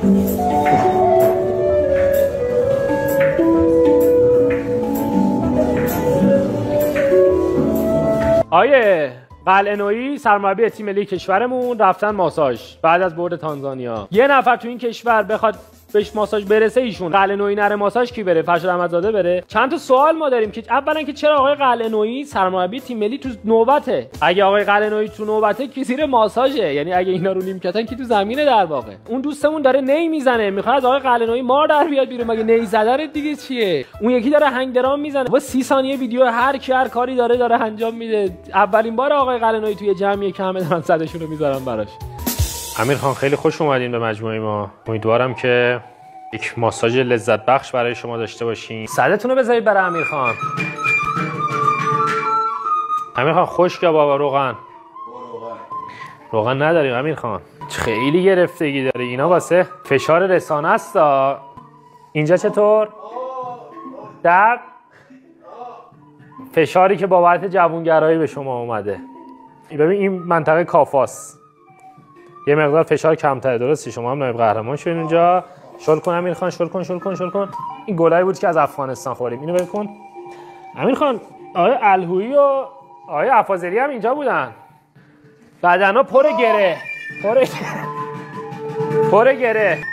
آیه قلعه‌نویی سرمربی تیم ملی کشورمون رفتن ماساژ بعد از برد تانزانیا. یه نفر تو این کشور بخواد بهش ماساژ برسه ایشون. قلعه‌نویی نره ماساژ کی بره؟ فرشاد احمدزاده بره؟ چند تا سوال ما داریم که اولا که چرا آقای قلعه‌نویی سرمربی تیم ملی تو نوبته؟ اگه آقای قلعه‌نویی تو نوبته کی زیر ماساژه؟ یعنی اگه اینا رو نیمکتن کی تو زمینه در واقع؟ اون دوستمون داره نی میزنه میخواد از آقای قلعه‌نویی مار در بیاد بیرون. مگه نی زدن دیگه چیه؟ اون یکی داره هنگ درام میزنه. با 30 ثانیه ویدیو هر کی هر کاری داره انجام میده. اولین بار آقای قلعه‌نویی توی جمعیه که همه دارن صدشون رو میذارن براش. امیر خان خیلی خوش اومدین به مجموعه ما. امیدوارم که یک ماساژ لذت بخش برای شما داشته باشین. صدتون رو بذارید برای امیر خان. امیر خان خشک یا بابا روغن؟ روغن نداریم امیر خان. خیلی گرفتگی داره اینا واسه فشار رسانه است. اینجا چطور؟ درد؟ فشاری که بابت جوونگرایی به شما اومده. ببین این منطقه کافاست. یه مقدار فشار کمتره درسته؟ شما هم نایب قهرمان شدین اونجا. شل کن امیر خان، شل کن. این گلایی بود که از افغانستان خوردیم. اینو بکن. امیر خان، آقای الهویی و آقای افاضلی هم اینجا بودن. بدنا پر گره.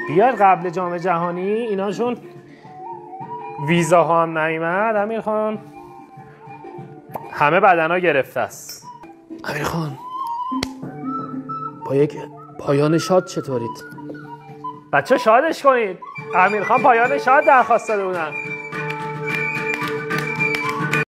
بیاد قبل جام جهانی ایناشون ویزاها هم نیومد. امیر خان همه بدنا گرفته است. امیر خان با یک پایان شاد چطورید؟ بچه شادش کنید. امیر خان پایان شاد درخواست داده بودن.